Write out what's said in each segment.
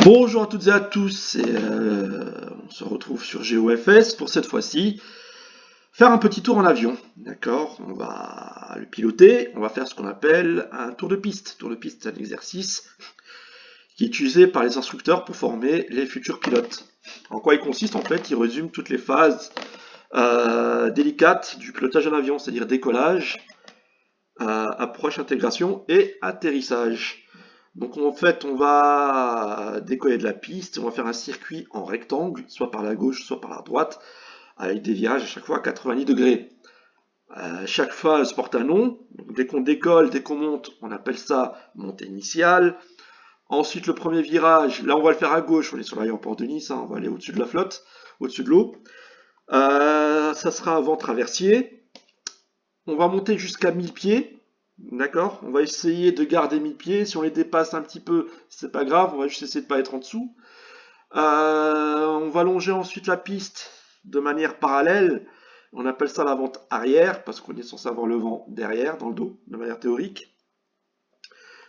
Bonjour à toutes et à tous, on se retrouve sur GeoFS pour cette fois-ci faire un petit tour en avion, d'accord? On va le piloter, on va faire ce qu'on appelle un tour de piste. Tour de piste, c'est un exercice qui est utilisé par les instructeurs pour former les futurs pilotes. En quoi il consiste? En fait, il résume toutes les phases délicates du pilotage d'un avion, c'est-à-dire décollage, approche, intégration et atterrissage. Donc en fait, on va décoller de la piste, on va faire un circuit en rectangle, soit par la gauche, soit par la droite, avec des virages à chaque fois à 90 degrés. Chaque phase porte un nom. Donc, dès qu'on décolle, dès qu'on monte, on appelle ça montée initiale. Ensuite, le premier virage, là on va le faire à gauche, on est sur l'aéroport de Nice, hein, on va aller au-dessus de la flotte, au-dessus de l'eau. Ça sera un vent traversier. On va monter jusqu'à 1000 pieds. D'accord? On va essayer de garder 1000 pieds. Si on les dépasse un petit peu, c'est pas grave. On va juste essayer de pas être en dessous. On va longer ensuite la piste de manière parallèle. On appelle ça la vente arrière parce qu'on est censé avoir le vent derrière, dans le dos, de manière théorique.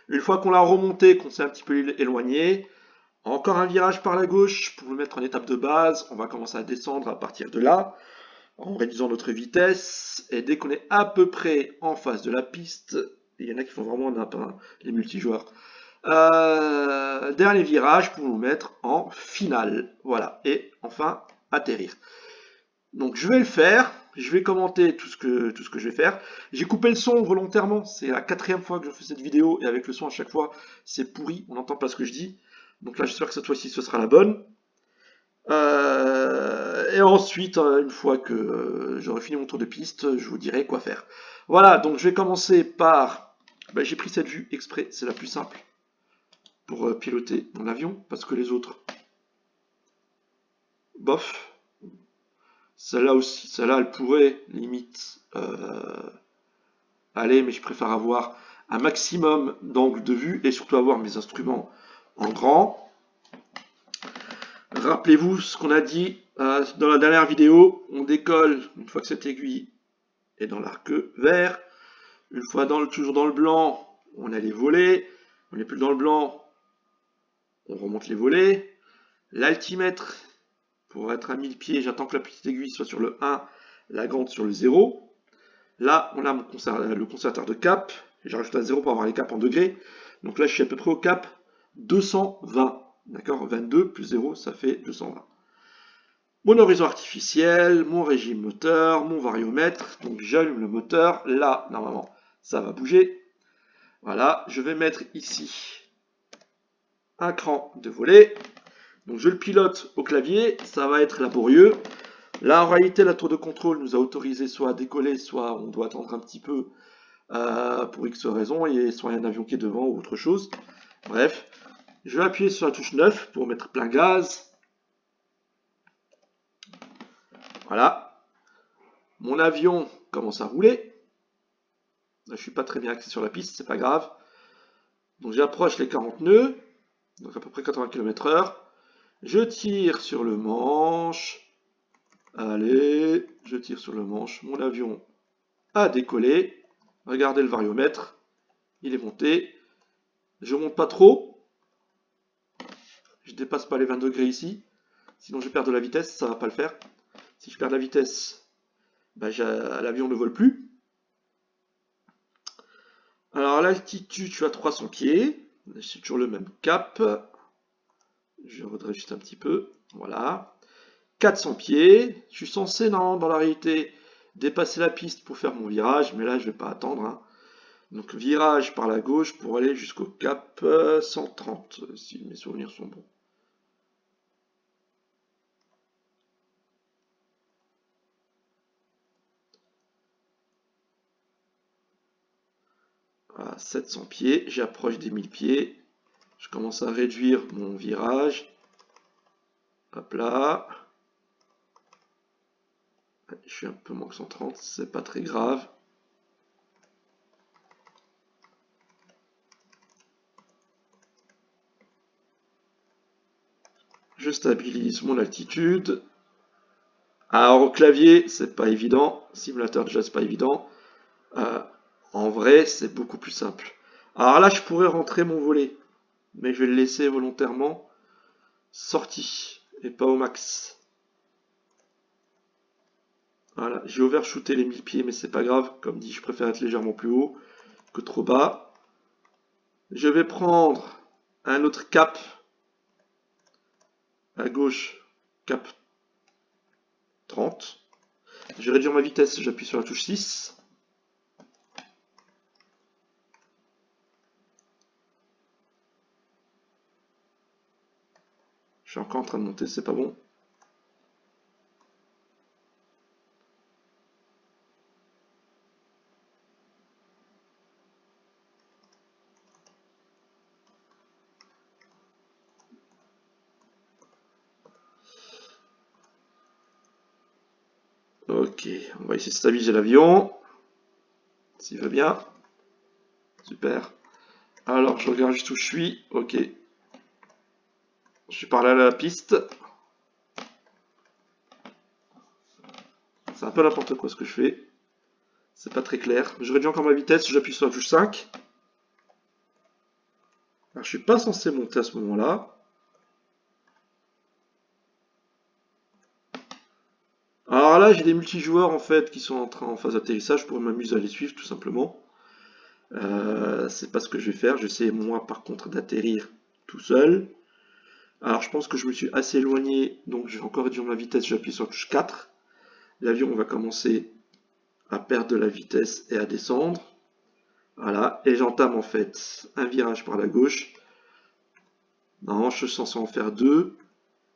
Une fois qu'on l'a remonté, qu'on s'est un petit peu éloigné, encore un virage par la gauche pour le mettre en étape de base. On va commencer à descendre à partir de là, en réduisant notre vitesse, et dès qu'on est à peu près en face de la piste, il y en a qui font vraiment les multijoueurs, dernier virage pour nous mettre en finale, voilà, et enfin atterrir. Donc je vais le faire, je vais commenter tout ce que je vais faire. J'ai coupé le son volontairement, c'est la 4e fois que je fais cette vidéo, et avec le son à chaque fois, c'est pourri, on n'entend pas ce que je dis. Donc là j'espère que cette fois-ci ce sera la bonne. Et ensuite, une fois que j'aurai fini mon tour de piste, je vous dirai quoi faire. Voilà, donc je vais commencer par... j'ai pris cette vue exprès, c'est la plus simple pour piloter mon avion, parce que les autres, bof. Celle-là aussi, celle-là, elle pourrait limite aller, mais je préfère avoir un maximum d'angle de vue et surtout avoir mes instruments en grand. Rappelez-vous ce qu'on a dit dans la dernière vidéo, on décolle une fois que cette aiguille est dans l'arc vert. Une fois toujours dans le blanc, on a les volets. On n'est plus dans le blanc, on remonte les volets. L'altimètre, pour être à 1000 pieds, j'attends que la petite aiguille soit sur le 1, la grande sur le 0. Là, on a le conservateur de cap. J'ai rajouté un 0 pour avoir les caps en degrés. Donc là, je suis à peu près au cap 220. D'accord, 22 plus 0, ça fait 220. Mon horizon artificiel, mon régime moteur, mon variomètre. Donc j'allume le moteur. Là, normalement, ça va bouger. Voilà, je vais mettre ici un cran de volet. Donc je le pilote au clavier, ça va être laborieux. Là, en réalité, la tour de contrôle nous a autorisé soit à décoller, soit on doit attendre un petit peu pour X raisons, et soit il y a un avion qui est devant ou autre chose. Bref, je vais appuyer sur la touche 9 pour mettre plein gaz. Voilà. Mon avion commence à rouler. Là, je suis pas très bien axé sur la piste, c'est pas grave. Donc j'approche les 40 nœuds, donc à peu près 80 km/h. Je tire sur le manche. Allez, je tire sur le manche. Mon avion a décollé. Regardez le variomètre. Il est monté. Je monte pas trop. Je dépasse pas les 20 degrés ici. Sinon je perds de la vitesse, ça va pas le faire. Si je perds de la vitesse, l'avion ne vole plus. Alors à l'altitude, je suis à 300 pieds. C'est toujours le même cap. Je redresse juste un petit peu. Voilà. 400 pieds. Je suis censé, dans la réalité, dépasser la piste pour faire mon virage, mais là je vais pas attendre. Hein. Donc virage par la gauche pour aller jusqu'au cap 130, si mes souvenirs sont bons. À 700 pieds, j'approche des 1000 pieds. Je commence à réduire mon virage. Hop là. Je suis un peu moins que 130, c'est pas très grave. Je stabilise mon altitude. Alors au clavier, c'est pas évident. Simulateur déjà, c'est pas évident. En vrai, c'est beaucoup plus simple. Alors là, je pourrais rentrer mon volet, mais je vais le laisser volontairement sortie et pas au max. Voilà, j'ai overshooté les 1000 pieds, mais c'est pas grave. Comme dit, je préfère être légèrement plus haut que trop bas. Je vais prendre un autre cap à gauche, cap 30. Je vais réduire ma vitesse, j'appuie sur la touche 6. Je suis encore en train de monter, c'est pas bon. Ok, on va essayer de stabiliser l'avion. S'il va bien. Super. Alors, je regarde juste où je suis. Ok. Je suis par là à la piste. C'est un peu n'importe quoi ce que je fais. C'est pas très clair. Je réduis encore ma vitesse, j'appuie sur la touche 5. Alors, je suis pas censé monter à ce moment-là. Alors là, j'ai des multijoueurs en fait qui sont en phase d'atterrissage pour m'amuser à les suivre tout simplement. C'est pas ce que je vais faire. J'essaie moi par contre d'atterrir tout seul. Alors je pense que je me suis assez éloigné, donc je vais encore réduire ma vitesse, j'appuie sur la touche 4. L'avion va commencer à perdre de la vitesse et à descendre. Voilà, et j'entame en fait un virage par la gauche. Normalement, je suis censé en faire deux.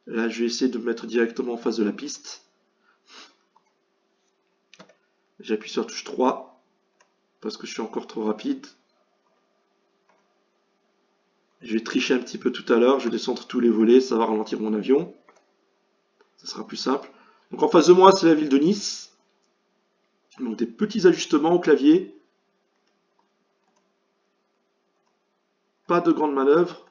Là, je vais essayer de me mettre directement en face de la piste. J'appuie sur la touche 3 parce que je suis encore trop rapide. Je vais tricher un petit peu tout à l'heure, je vais descendre tous les volets, ça va ralentir mon avion. Ça sera plus simple. Donc en face de moi, c'est la ville de Nice. Donc des petits ajustements au clavier. Pas de grandes manœuvres.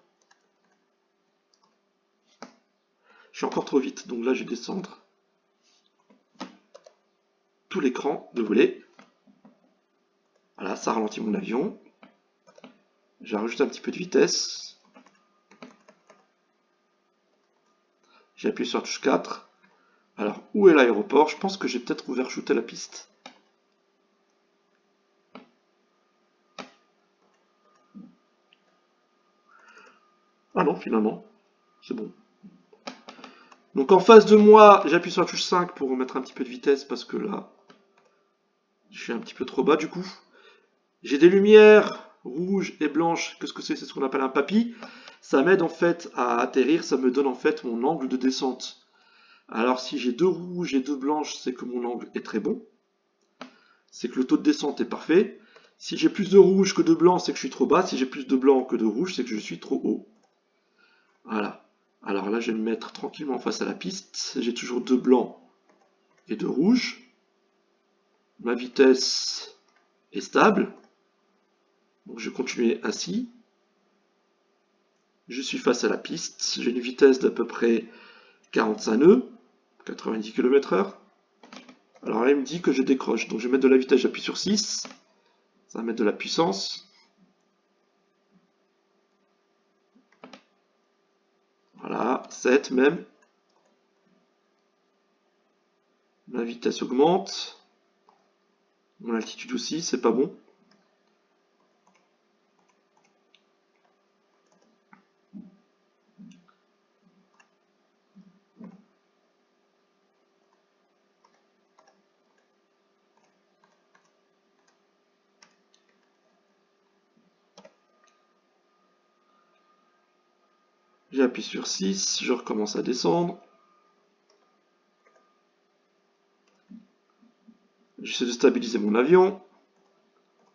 Je suis encore trop vite, donc là je vais descendre tout l'écran de volet. Voilà, ça ralentit mon avion. J'ai rajouté un petit peu de vitesse. J'ai appuyé sur la touche 4. Alors, où est l'aéroport? Je pense que j'ai peut-être overshooté la piste. Ah non, finalement, c'est bon. Donc en face de moi, j'appuie sur la touche 5 pour remettre un petit peu de vitesse parce que là, je suis un petit peu trop bas du coup. J'ai des lumières rouges et blanches. Qu'est-ce que c'est? C'est ce qu'on appelle un papy. Ça m'aide en fait à atterrir, ça me donne en fait mon angle de descente. Alors si j'ai deux rouges et deux blanches, c'est que mon angle est très bon. C'est que le taux de descente est parfait. Si j'ai plus de rouge que de blanc, c'est que je suis trop bas. Si j'ai plus de blanc que de rouge, c'est que je suis trop haut. Voilà. Alors là, je vais me mettre tranquillement face à la piste. J'ai toujours deux blancs et deux rouges. Ma vitesse est stable. Donc je vais continuer ainsi. Je suis face à la piste. J'ai une vitesse d'à peu près 45 nœuds, 90 km/h. Alors là, il me dit que je décroche. Donc je vais mettre de la vitesse, j'appuie sur 6. Ça va mettre de la puissance. Voilà, 7 même. Ma vitesse augmente. Mon altitude aussi, c'est pas bon. J'appuie sur 6, je recommence à descendre. J'essaie de stabiliser mon avion.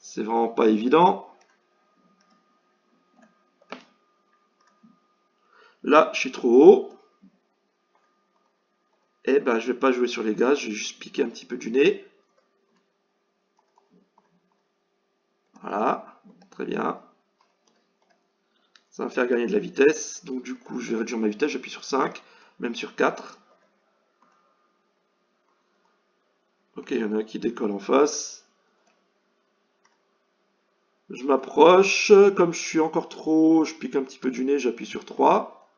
C'est vraiment pas évident. Là, je suis trop haut. Et ben, je vais pas jouer sur les gaz, je vais juste piquer un petit peu du nez. Voilà, très bien. Ça va me faire gagner de la vitesse. Donc du coup, je vais réduire ma vitesse, j'appuie sur 5, même sur 4. Ok, il y en a un qui décolle en face. Je m'approche, comme je suis encore trop haut, je pique un petit peu du nez, j'appuie sur 3.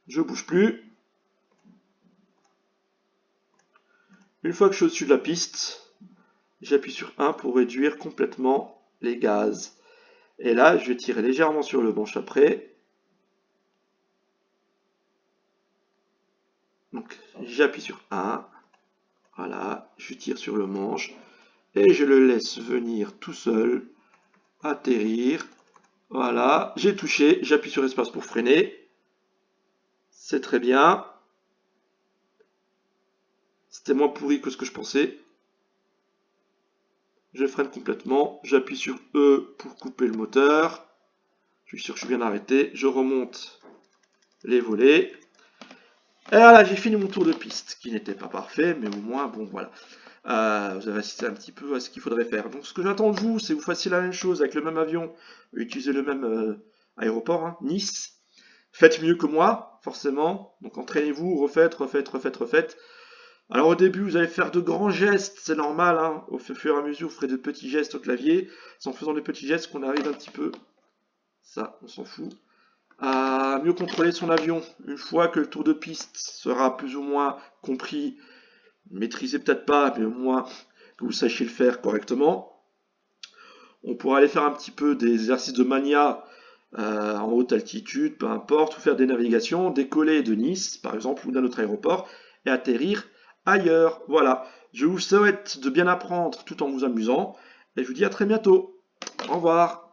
Je bouge plus. Une fois que je suis au-dessus de la piste, j'appuie sur 1 pour réduire complètement les gaz. Et là, je vais tirer légèrement sur le manche après. Donc, j'appuie sur 1. Voilà, je tire sur le manche. Et je le laisse venir tout seul, atterrir. Voilà, j'ai touché, j'appuie sur espace pour freiner. C'est très bien. C'était moins pourri que ce que je pensais. Je freine complètement, j'appuie sur E pour couper le moteur. Je suis sûr que je suis bien arrêté. Je remonte les volets. Et voilà, j'ai fini mon tour de piste, qui n'était pas parfait, mais au moins, bon, voilà. Vous avez assisté un petit peu à ce qu'il faudrait faire. Donc, ce que j'attends de vous, c'est que vous fassiez la même chose avec le même avion, utilisez le même aéroport, hein, Nice. Faites mieux que moi, forcément. Donc, entraînez-vous, refaites, refaites, refaites, refaites. Alors, au début, vous allez faire de grands gestes, c'est normal, hein. Au fur et à mesure, vous ferez de petits gestes au clavier. C'est en faisant des petits gestes qu'on arrive un petit peu. Ça, on s'en fout. À mieux contrôler son avion. Une fois que le tour de piste sera plus ou moins compris, maîtrisez peut-être pas, mais au moins que vous sachiez le faire correctement, on pourra aller faire un petit peu des exercices de mania en haute altitude, peu importe, ou faire des navigations, décoller de Nice, par exemple, ou d'un autre aéroport, et atterrir ailleurs. Voilà. Je vous souhaite de bien apprendre tout en vous amusant, et je vous dis à très bientôt. Au revoir.